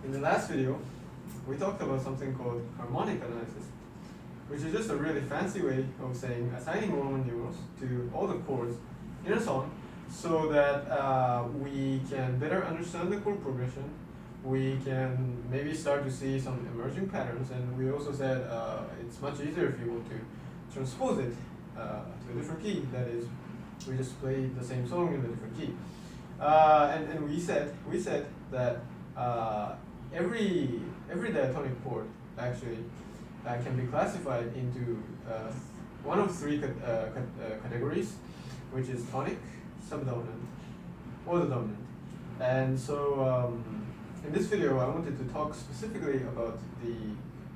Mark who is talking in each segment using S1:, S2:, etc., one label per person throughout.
S1: In the last video, we talked about something called harmonic analysis, which is just a really fancy way of saying assigning Roman numerals to all the chords in a song so that we can better understand the chord progression. We can maybe start to see some emerging patterns, and we also said it's much easier if you want to transpose it to a different key. That is, we just play the same song in a different key. And we said that every diatonic chord actually can be classified into one of three categories, which is tonic, subdominant, or the dominant. And so in this video, I wanted to talk specifically about the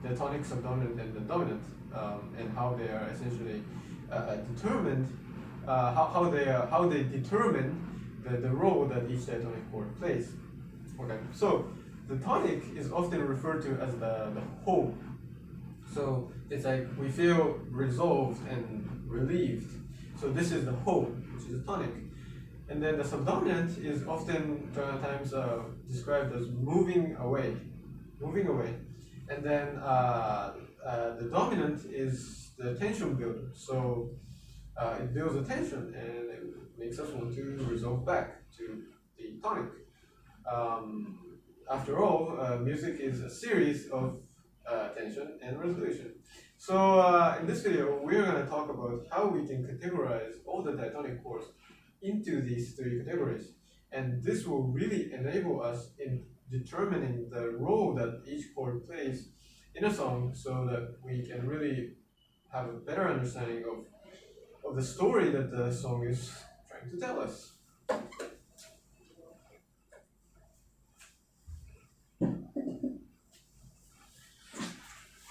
S1: diatonic, subdominant, and the dominant, and how they are essentially determined, how they determine the role that each diatonic chord plays. Okay, so the tonic is often referred to as the whole. So it's like we feel resolved and relieved. So this is the whole, which is the tonic. And then the subdominant is often times described as moving away. And then the dominant is the tension builder. So it builds a tension and it makes us want to resolve back to the tonic. After all, music is a series of tension and resolution. So in this video, we're going to talk about how we can categorize all the diatonic chords into these three categories. And this will really enable us in determining the role that each chord plays in a song so that we can really have a better understanding of the story that the song is trying to tell us.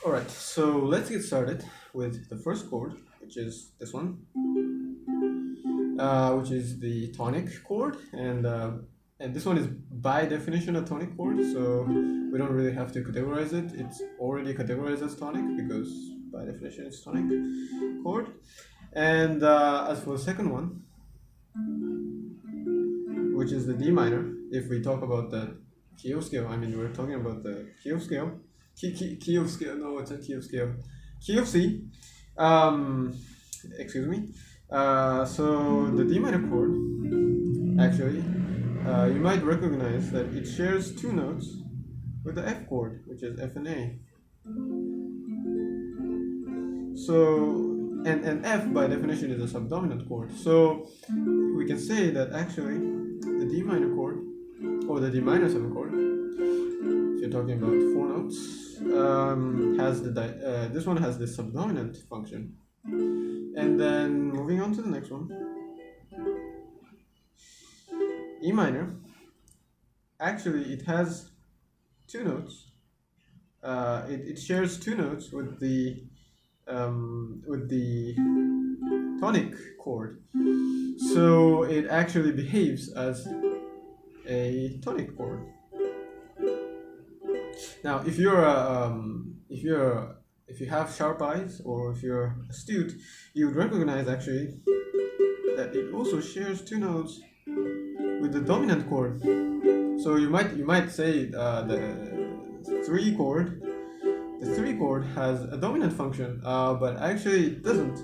S1: Alright, so let's get started with the first chord, which is this one, which is the tonic chord, and this one is by definition a tonic chord, so we don't really have to categorize it. It's already categorized as tonic because by definition it's tonic chord. And as for the second one, which is the D minor, if we talk about the key of scale, I mean we're talking about the key of scale. Key of scale, no, it's a key of scale. Key of C, excuse me. So the D minor chord, actually, you might recognize that it shares two notes with the F chord, which is F and A. So, and F by definition is a subdominant chord. So we can say that actually the D minor chord, or the D minor 7 chord, if you're talking about 4 notes, has this one has the subdominant function. And then moving on to the next one, E minor, actually it has two notes. It shares two notes with the tonic chord, so it actually behaves as a tonic chord. Now, if you have sharp eyes, or if you're astute, you would recognize actually that it also shares two notes with the dominant chord. So you might say the 3 chord has a dominant function, but actually it doesn't,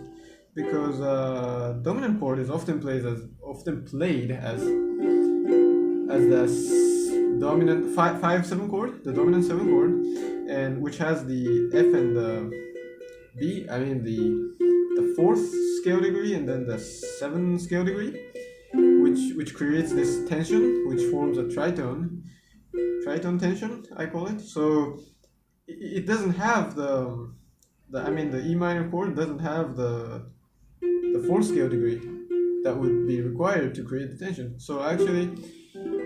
S1: because dominant chord is often played as the dominant 5/7 chord, the dominant 7 chord, and which has the F and the B, I mean the 4th scale degree and then the 7th scale degree, which creates this tension, which forms a tritone tension, I call it. So it doesn't have the E minor chord doesn't have the 4th scale degree that would be required to create the tension. So actually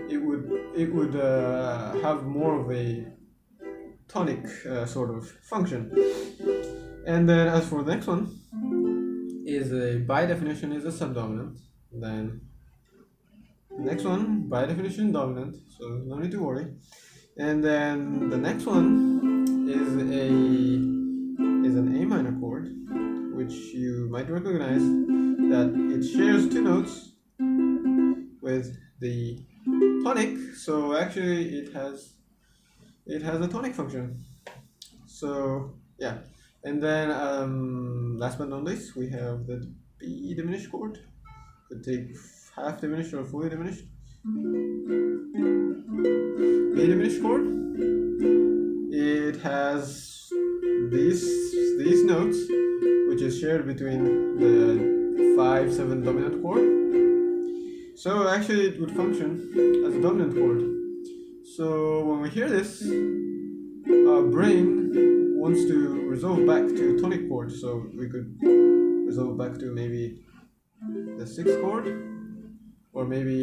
S1: it would have more of a tonic sort of function. And then as for the next one, is by definition is a subdominant. Then the next one by definition dominant, so no need to worry. And then the next one is an A minor chord, which you might recognize that it shares two notes with the tonic, so actually it has it has a tonic function. So yeah, and then last but not least, we have the B diminished chord. Could take half diminished or fully diminished. B diminished chord. It has these notes, which is shared between the 5/7 dominant chord. So actually, it would function as a dominant chord. So when we hear this, our brain wants to resolve back to tonic chord. So we could resolve back to maybe the sixth chord, or maybe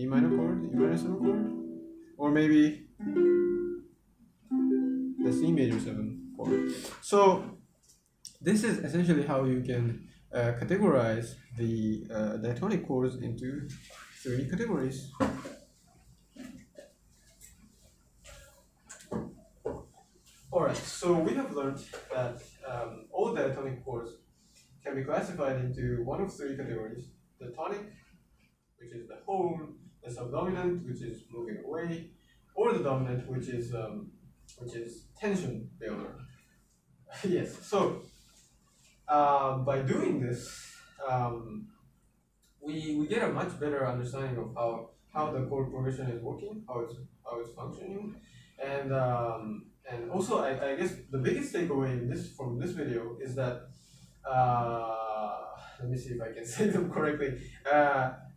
S1: E minor chord, E minor 7 chord, or maybe the C major 7 chord. So this is essentially how you can categorize the diatonic chords into 3 categories. Alright, so we have learned that all diatonic chords can be classified into one of 3 categories: the tonic, which is the home; the subdominant, which is moving away; or the dominant, which is tension builder. Yes. So by doing this, we get a much better understanding of how the chord progression is working, how it's functioning, and also I guess the biggest takeaway from this video is that let me see if I can say them correctly.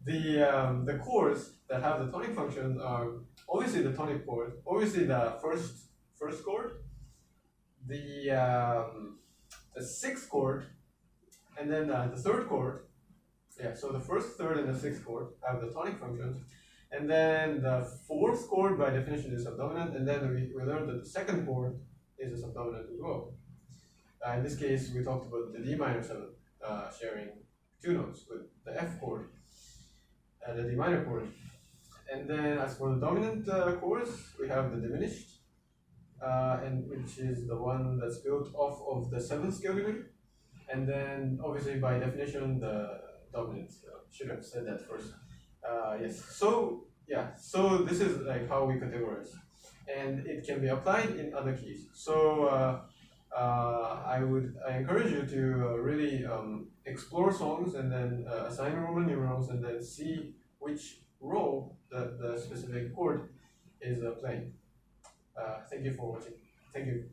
S1: The chords that have the tonic function are obviously the tonic chord, obviously the first chord, the sixth chord, and then the third chord. Yeah, so the first, third, and the sixth chord have the tonic functions, and then the fourth chord by definition is subdominant, and then we learned that the second chord is a subdominant as well. In this case, we talked about the D minor 7 sharing 2 notes with the F chord and the D minor chord. And then as for the dominant chords, we have the diminished, and which is the one that's built off of the 7th scale degree. And then obviously by definition the dominant. Should have said that first. Yes. So yeah. So this is like how we categorize, and it can be applied in other keys. So I encourage you to really explore songs and then assign Roman numerals and then see which role the specific chord is playing. Thank you for watching. Thank you.